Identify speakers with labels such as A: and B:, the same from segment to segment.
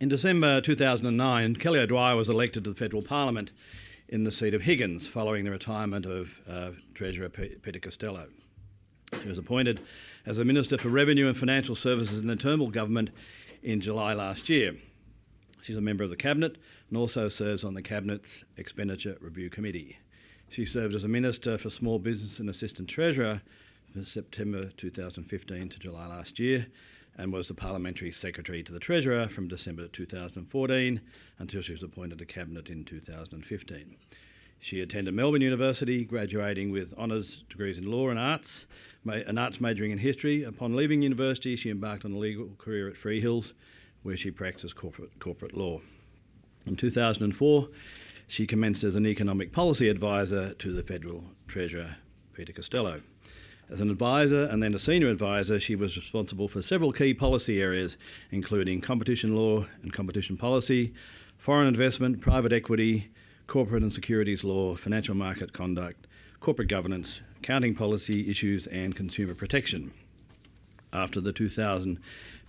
A: In December 2009, Kelly O'Dwyer was elected to the federal parliament in the seat of Higgins following the retirement of Treasurer Peter Costello. She was appointed as the Minister for Revenue and Financial Services in the Turnbull government in July last year. She's a member of the Cabinet and also serves on the Cabinet's Expenditure Review Committee. She served as a Minister for Small Business and Assistant Treasurer from September 2015 to July last year, and was the Parliamentary Secretary to the Treasurer from December 2014 until she was appointed to Cabinet in 2015. She attended Melbourne University, graduating with honours degrees in law and arts majoring in history. Upon leaving university, she embarked on a legal career at Freehills, where she practised corporate law. In 2004, she commenced as an economic policy advisor to the Federal Treasurer, Peter Costello. As an advisor and then a senior advisor, she was responsible for several key policy areas, including competition law and competition policy, foreign investment, private equity, corporate and securities law, financial market conduct, corporate governance, accounting policy issues and consumer protection. After the 2000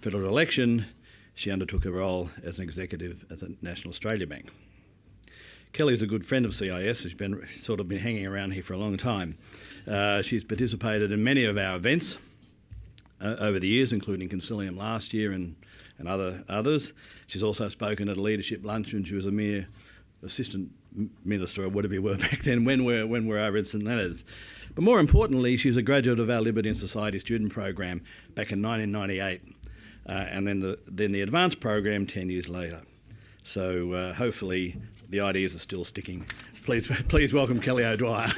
A: federal election, she undertook a role as an executive at the National Australia Bank. Kelly's a good friend of CIS. She's been hanging around here for a long time. She's participated in many of our events over the years, including Concilium last year and others. She's also spoken at a leadership lunch when she was a mere assistant minister or whatever you were back then when we're over at St Leonard's. But more importantly, she's a graduate of our Liberty and Society student program back in 1998, and then the advanced program 10 years later. So hopefully the ideas are still sticking. Please welcome Kelly O'Dwyer.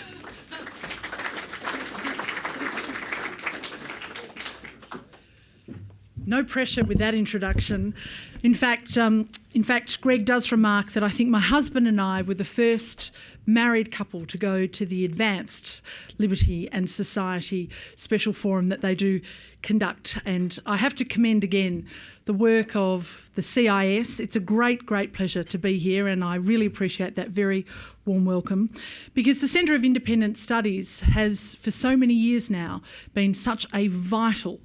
B: No pressure with that introduction. In fact, Greg does remark that I think my husband and I were the first married couple to go to the Advanced Liberty and Society special forum that they do conduct. And I have to commend again the work of the CIS. It's a great pleasure to be here, and I really appreciate that very warm welcome, because the Centre of Independent Studies has for so many years now been such a vital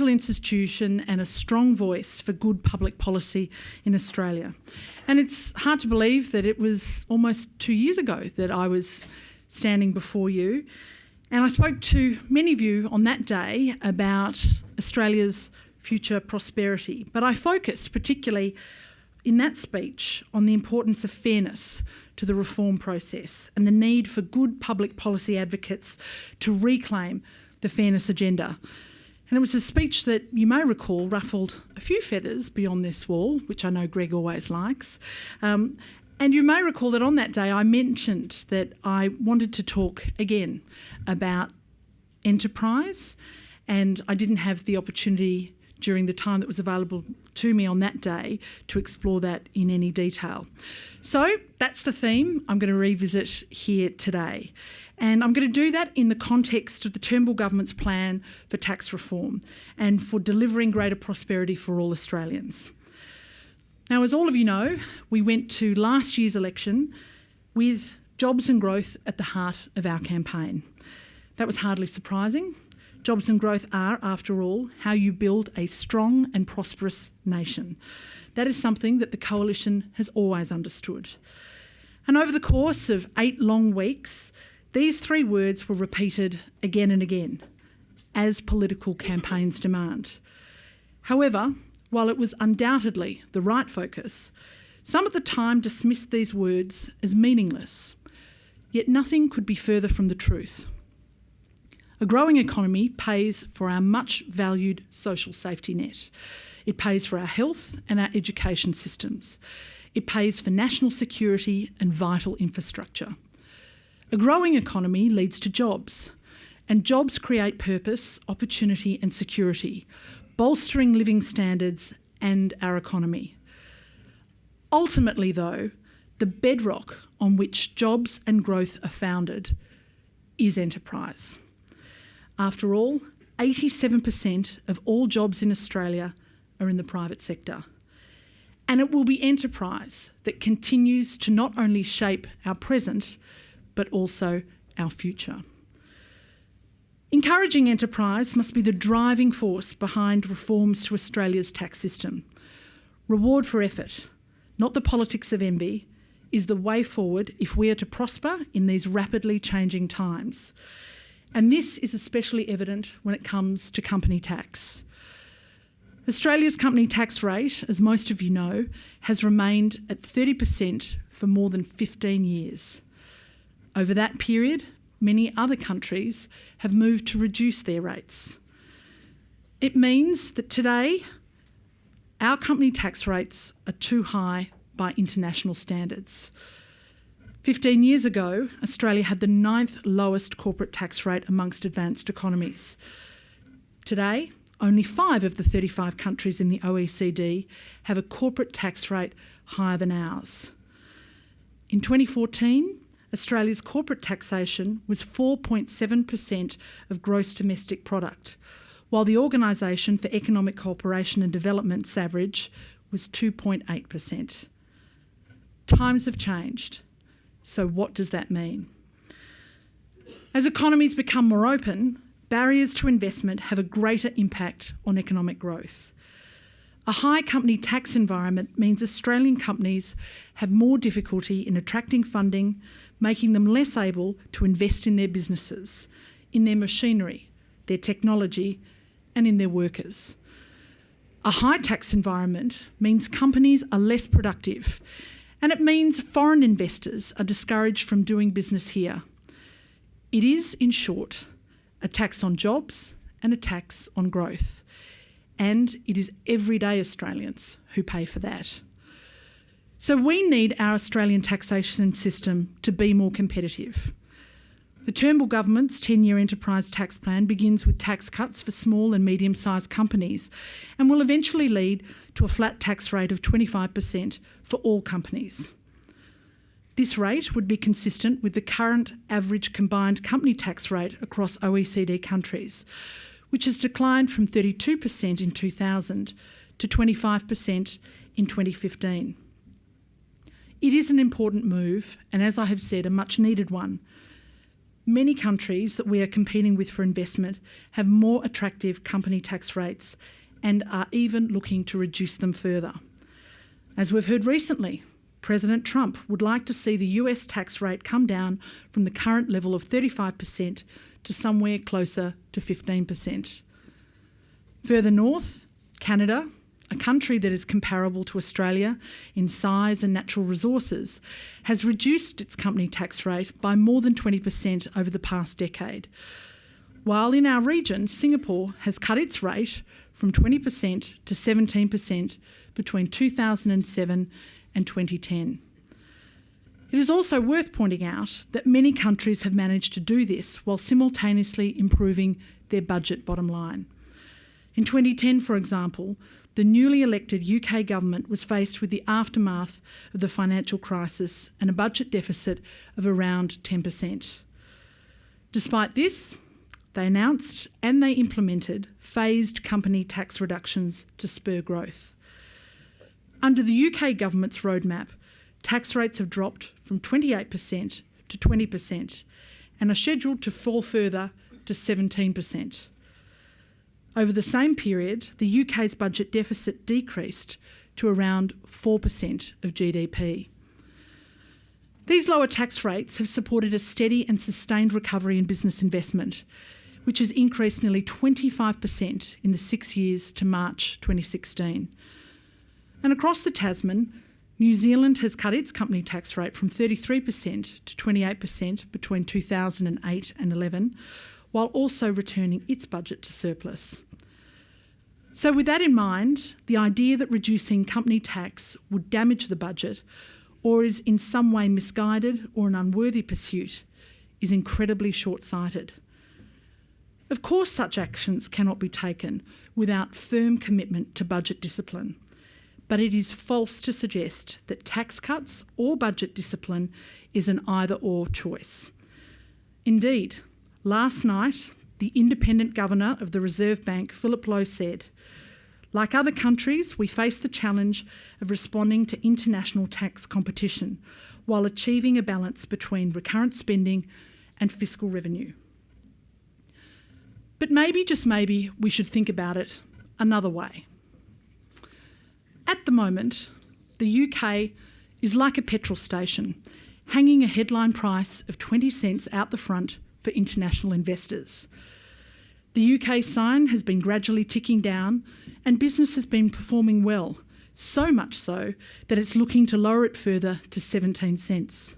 B: institution and a strong voice for good public policy in Australia. And it's hard to believe that it was almost 2 years ago that I was standing before you, and I spoke to many of you on that day about Australia's future prosperity. But I focused particularly in that speech on the importance of fairness to the reform process and the need for good public policy advocates to reclaim the fairness agenda. And it was a speech that you may recall ruffled a few feathers beyond this wall, which I know Greg always likes. And you may recall that on that day I mentioned that I wanted to talk again about enterprise, and I didn't have the opportunity during the time that was available to me on that day to explore that in any detail. So that's the theme I'm going to revisit here today. And I'm going to do that in the context of the Turnbull government's plan for tax reform and for delivering greater prosperity for all Australians. Now, as all of you know, we went to last year's election with jobs and growth at the heart of our campaign. That was hardly surprising. Jobs and growth are, after all, how you build a strong and prosperous nation. That is something that the Coalition has always understood. And over the course of 8 long weeks, these 3 words were repeated again and again, as political campaigns demand. However, while it was undoubtedly the right focus, some at the time dismissed these words as meaningless. Yet nothing could be further from the truth. A growing economy pays for our much valued social safety net. It pays for our health and our education systems. It pays for national security and vital infrastructure. A growing economy leads to jobs, and jobs create purpose, opportunity and security, bolstering living standards and our economy. Ultimately, though, the bedrock on which jobs and growth are founded is enterprise. After all, 87% of all jobs in Australia are in the private sector. And it will be enterprise that continues to not only shape our present, but also our future. Encouraging enterprise must be the driving force behind reforms to Australia's tax system. Reward for effort, not the politics of envy, is the way forward if we are to prosper in these rapidly changing times. And this is especially evident when it comes to company tax. Australia's company tax rate, as most of you know, has remained at 30% for more than 15 years. Over that period, many other countries have moved to reduce their rates. It means that today, our company tax rates are too high by international standards. 15 years ago, Australia had the 9th lowest corporate tax rate amongst advanced economies. Today, only 5 of the 35 countries in the OECD have a corporate tax rate higher than ours. In 2014, Australia's corporate taxation was 4.7% of gross domestic product, while the Organisation for Economic Cooperation and Development's average was 2.8%. Times have changed, so what does that mean? As economies become more open, barriers to investment have a greater impact on economic growth. A high company tax environment means Australian companies have more difficulty in attracting funding, making them less able to invest in their businesses, in their machinery, their technology, and in their workers. A high tax environment means companies are less productive, and it means foreign investors are discouraged from doing business here. It is, in short, a tax on jobs and a tax on growth. And it is everyday Australians who pay for that. So we need our Australian taxation system to be more competitive. The Turnbull government's 10-year enterprise tax plan begins with tax cuts for small and medium-sized companies and will eventually lead to a flat tax rate of 25% for all companies. This rate would be consistent with the current average combined company tax rate across OECD countries, which has declined from 32% in 2000 to 25% in 2015. It is an important move, and as I have said, a much needed one. Many countries that we are competing with for investment have more attractive company tax rates and are even looking to reduce them further. As we've heard recently, President Trump would like to see the US tax rate come down from the current level of 35% to somewhere closer to 15%. Further north, Canada, a country that is comparable to Australia in size and natural resources, has reduced its company tax rate by more than 20% over the past decade. While in our region, Singapore has cut its rate from 20% to 17% between 2007 and 2010. It is also worth pointing out that many countries have managed to do this while simultaneously improving their budget bottom line. In 2010, for example, the newly elected UK government was faced with the aftermath of the financial crisis and a budget deficit of around 10%. Despite this, they announced and they implemented phased company tax reductions to spur growth. Under the UK government's roadmap, tax rates have dropped from 28% to 20% and are scheduled to fall further to 17%. Over the same period, the UK's budget deficit decreased to around 4% of GDP. These lower tax rates have supported a steady and sustained recovery in business investment, which has increased nearly 25% in the 6 years to March 2016. And across the Tasman, New Zealand has cut its company tax rate from 33% to 28% between 2008 and 11, while also returning its budget to surplus. So with that in mind, the idea that reducing company tax would damage the budget or is in some way misguided or an unworthy pursuit is incredibly short-sighted. Of course, such actions cannot be taken without firm commitment to budget discipline, but it is false to suggest that tax cuts or budget discipline is an either-or choice. Indeed, last night, the independent governor of the Reserve Bank, Philip Lowe, said, "Like other countries, we face the challenge of responding to international tax competition while achieving a balance between recurrent spending and fiscal revenue." But maybe, just maybe, we should think about it another way. At the moment, the UK is like a petrol station, hanging a headline price of 20 cents out the front for international investors. The UK sign has been gradually ticking down and business has been performing well, so much so that it's looking to lower it further to 17 cents.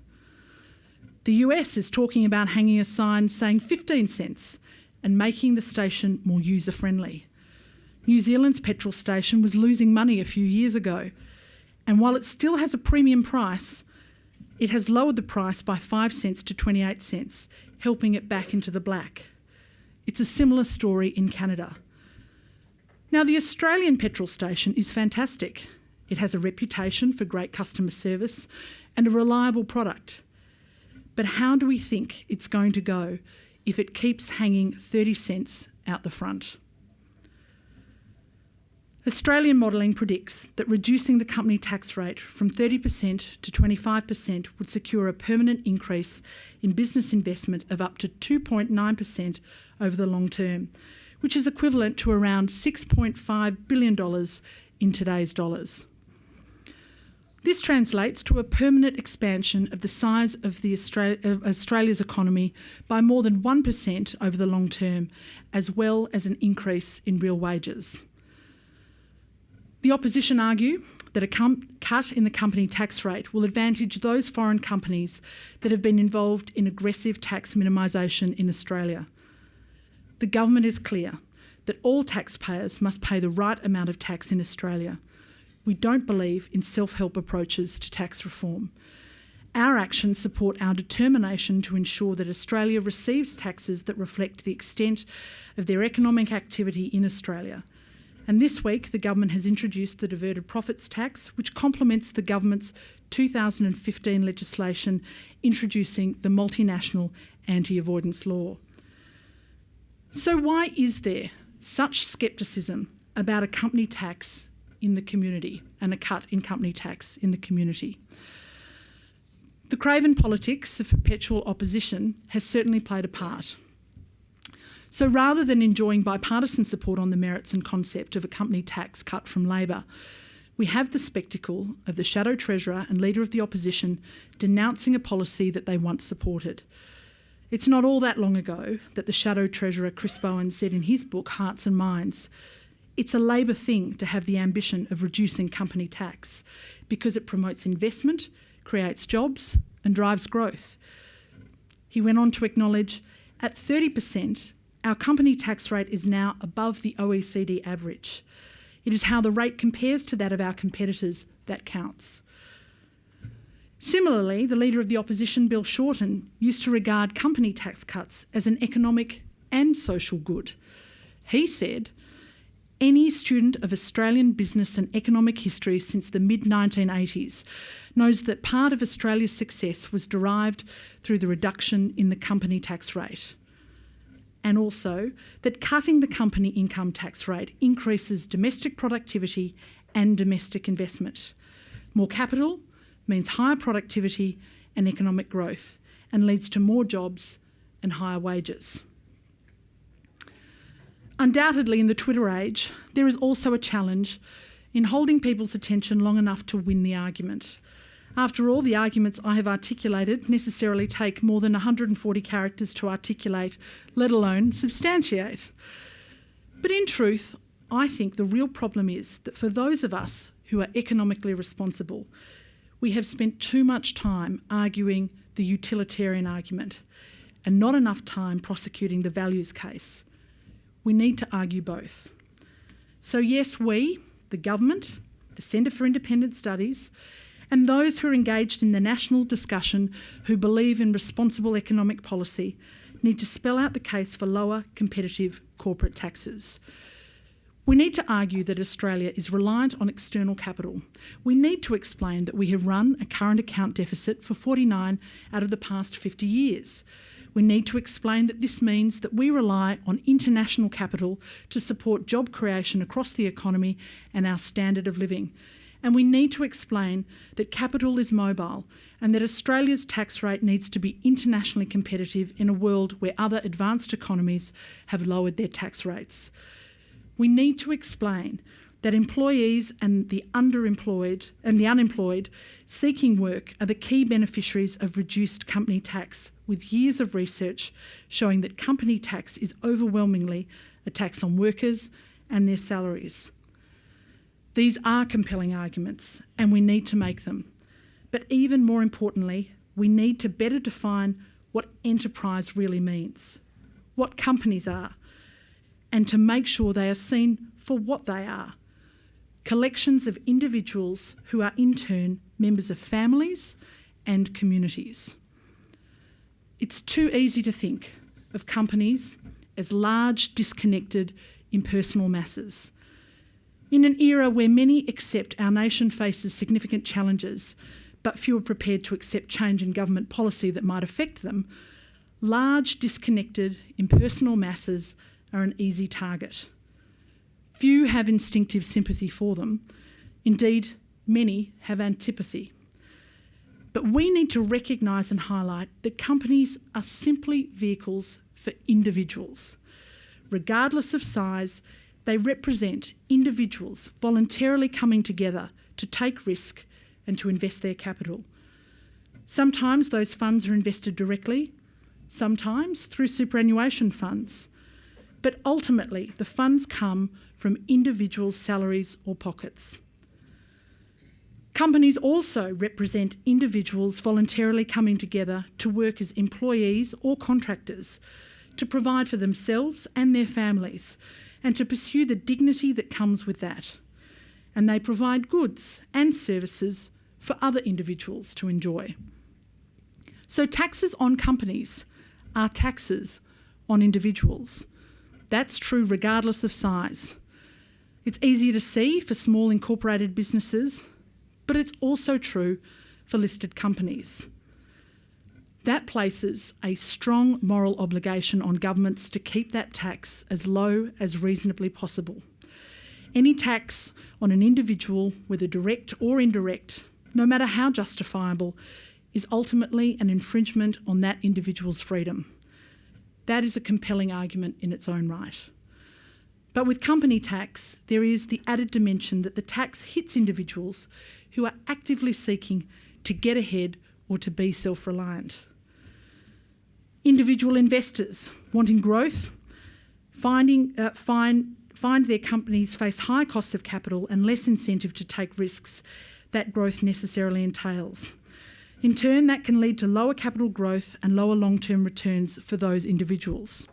B: The US is talking about hanging a sign saying 15 cents and making the station more user-friendly. New Zealand's petrol station was losing money a few years ago, and while it still has a premium price, it has lowered the price by 5 cents to 28 cents, helping it back into the black. It's a similar story in Canada. Now, the Australian petrol station is fantastic. It has a reputation for great customer service and a reliable product. But how do we think it's going to go if it keeps hanging 30 cents out the front? Australian modelling predicts that reducing the company tax rate from 30% to 25% would secure a permanent increase in business investment of up to 2.9% over the long term, which is equivalent to around $6.5 billion in today's dollars. This translates to a permanent expansion of the size of Australia's economy by more than 1% over the long term, as well as an increase in real wages. The opposition argue that a cut in the company tax rate will advantage those foreign companies that have been involved in aggressive tax minimisation in Australia. The government is clear that all taxpayers must pay the right amount of tax in Australia. We don't believe in self-help approaches to tax reform. Our actions support our determination to ensure that Australia receives taxes that reflect the extent of their economic activity in Australia. And this week, the government has introduced the diverted profits tax, which complements the government's 2015 legislation introducing the multinational anti-avoidance law. So why is there such scepticism about a company tax in the community and a cut in company tax in the community? The craven politics of perpetual opposition has certainly played a part. So rather than enjoying bipartisan support on the merits and concept of a company tax cut from Labor, we have the spectacle of the Shadow Treasurer and Leader of the Opposition denouncing a policy that they once supported. It's not all that long ago that the Shadow Treasurer Chris Bowen said in his book Hearts and Minds, "It's a Labor thing to have the ambition of reducing company tax because it promotes investment, creates jobs and drives growth." He went on to acknowledge, at 30%, our company tax rate is now above the OECD average. It is how the rate compares to that of our competitors that counts. Similarly, the Leader of the Opposition, Bill Shorten, used to regard company tax cuts as an economic and social good. He said, "Any student of Australian business and economic history since the mid-1980s knows that part of Australia's success was derived through the reduction in the company tax rate. And also that cutting the company income tax rate increases domestic productivity and domestic investment. More capital means higher productivity and economic growth and leads to more jobs and higher wages." Undoubtedly, in the Twitter age, there is also a challenge in holding people's attention long enough to win the argument. After all, the arguments I have articulated necessarily take more than 140 characters to articulate, let alone substantiate. But in truth, I think the real problem is that for those of us who are economically responsible, we have spent too much time arguing the utilitarian argument and not enough time prosecuting the values case. We need to argue both. So yes, we, the government, the Centre for Independent Studies, and those who are engaged in the national discussion who believe in responsible economic policy need to spell out the case for lower competitive corporate taxes. We need to argue that Australia is reliant on external capital. We need to explain that we have run a current account deficit for 49 out of the past 50 years. We need to explain that this means that we rely on international capital to support job creation across the economy and our standard of living. And we need to explain that capital is mobile and that Australia's tax rate needs to be internationally competitive in a world where other advanced economies have lowered their tax rates. We need to explain that employees and the underemployed and the unemployed seeking work are the key beneficiaries of reduced company tax, with years of research showing that company tax is overwhelmingly a tax on workers and their salaries. These are compelling arguments, and we need to make them. But even more importantly, we need to better define what enterprise really means, what companies are, and to make sure they are seen for what they are: collections of individuals who are in turn members of families and communities. It's too easy to think of companies as large, disconnected, impersonal masses. In an era where many accept our nation faces significant challenges, but few are prepared to accept change in government policy that might affect them, large, disconnected, impersonal masses are an easy target. Few have instinctive sympathy for them. Indeed, many have antipathy. But we need to recognise and highlight that companies are simply vehicles for individuals. Regardless of size, they represent individuals voluntarily coming together to take risk and to invest their capital. Sometimes those funds are invested directly, sometimes through superannuation funds. But ultimately, the funds come from individuals' salaries or pockets. Companies also represent individuals voluntarily coming together to work as employees or contractors, to provide for themselves and their families, and to pursue the dignity that comes with that. And they provide goods and services for other individuals to enjoy. So taxes on companies are taxes on individuals. That's true regardless of size. It's easier to see for small incorporated businesses, but it's also true for listed companies. That places a strong moral obligation on governments to keep that tax as low as reasonably possible. Any tax on an individual, whether direct or indirect, no matter how justifiable, is ultimately an infringement on that individual's freedom. That is a compelling argument in its own right. But with company tax, there is the added dimension that the tax hits individuals who are actively seeking to get ahead or to be self-reliant. Individual investors wanting growth find their companies face high cost of capital and less incentive to take risks that growth necessarily entails. In turn, that can lead to lower capital growth and lower long-term returns for those individuals.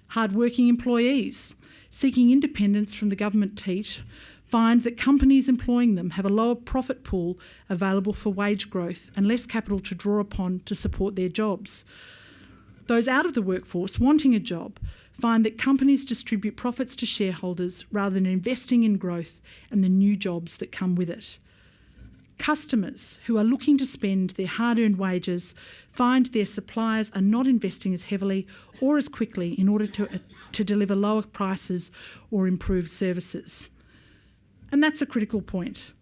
B: Hard-working employees seeking independence from the government teat find that companies employing them have a lower profit pool available for wage growth and less capital to draw upon to support their jobs. Those out of the workforce wanting a job find that companies distribute profits to shareholders rather than investing in growth and the new jobs that come with it. Customers who are looking to spend their hard-earned wages find their suppliers are not investing as heavily or as quickly in order to deliver lower prices or improved services. And that's a critical point.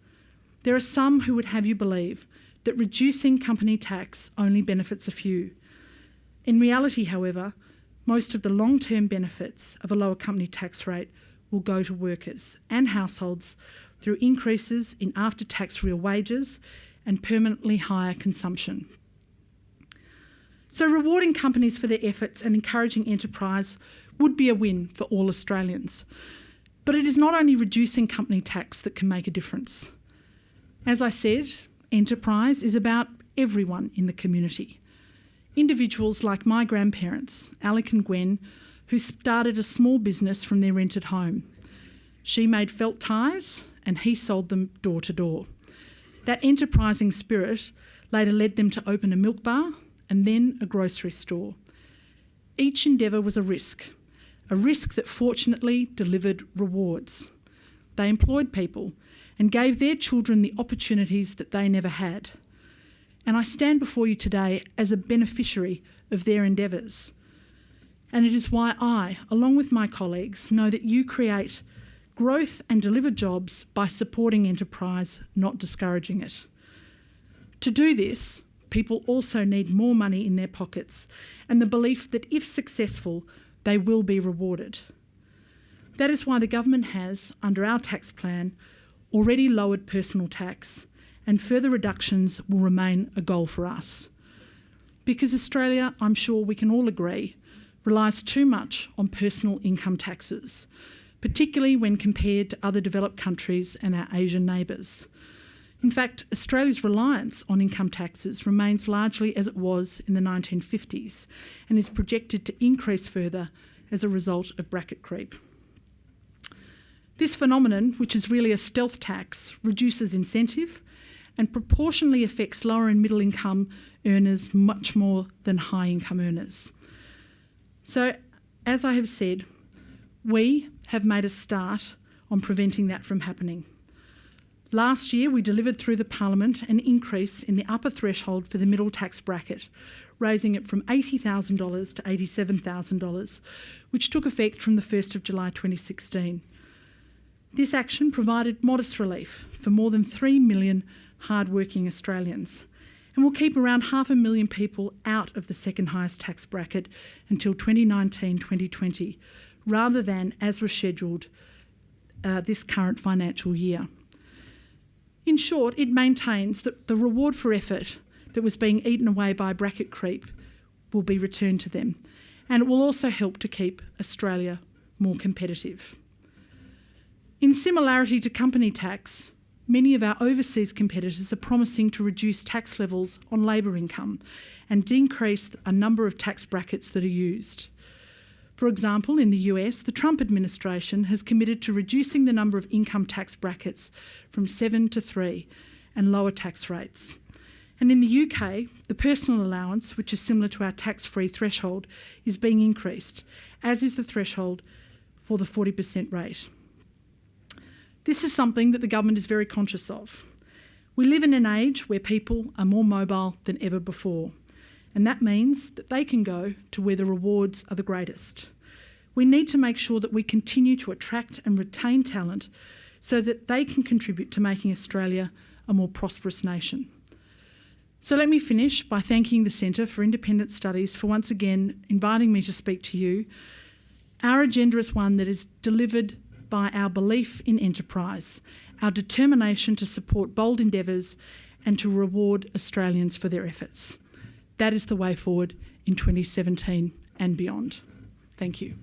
B: There are some who would have you believe that reducing company tax only benefits a few. In reality, however, most of the long-term benefits of a lower company tax rate will go to workers and households through increases in after-tax real wages and permanently higher consumption. So rewarding companies for their efforts and encouraging enterprise would be a win for all Australians. But it is not only reducing company tax that can make a difference. As I said, enterprise is about everyone in the community. Individuals like my grandparents, Alec and Gwen, who started a small business from their rented home. She made felt ties and he sold them door to door. That enterprising spirit later led them to open a milk bar and then a grocery store. Each endeavour was a risk that fortunately delivered rewards. They employed people and gave their children the opportunities that they never had. And I stand before you today as a beneficiary of their endeavours. And it is why I, along with my colleagues, know that you create growth and deliver jobs by supporting enterprise, not discouraging it. To do this, people also need more money in their pockets and the belief that if successful, they will be rewarded. That is why the government has, under our tax plan, already lowered personal tax, and further reductions will remain a goal for us. Because Australia, I'm sure we can all agree, relies too much on personal income taxes, particularly when compared to other developed countries and our Asian neighbours. In fact, Australia's reliance on income taxes remains largely as it was in the 1950s and is projected to increase further as a result of bracket creep. This phenomenon, which is really a stealth tax, reduces incentive and proportionally affects lower and middle income earners much more than high income earners. So, as I have said, we have made a start on preventing that from happening. Last year, we delivered through the Parliament an increase in the upper threshold for the middle tax bracket, raising it from $80,000 to $87,000, which took effect from the 1st of July 2016. This action provided modest relief for more than 3 million hard-working Australians and will keep around 500,000 people out of the second highest tax bracket until 2019-2020, rather than, as was scheduled, this current financial year. In short, it maintains that the reward for effort that was being eaten away by bracket creep will be returned to them, and it will also help to keep Australia more competitive. In similarity to company tax, many of our overseas competitors are promising to reduce tax levels on labour income and increase a number of tax brackets that are used. For example, in the US, the Trump administration has committed to reducing the number of income tax brackets from 7 to 3 and lower tax rates. And in the UK, the personal allowance, which is similar to our tax-free threshold, is being increased, as is the threshold for the 40% rate. This is something that the government is very conscious of. We live in an age where people are more mobile than ever before, and that means that they can go to where the rewards are the greatest. We need to make sure that we continue to attract and retain talent so that they can contribute to making Australia a more prosperous nation. So let me finish by thanking the Centre for Independent Studies for once again inviting me to speak to you. Our agenda is one that is delivered by our belief in enterprise, our determination to support bold endeavours and to reward Australians for their efforts. That is the way forward in 2017 and beyond. Thank you.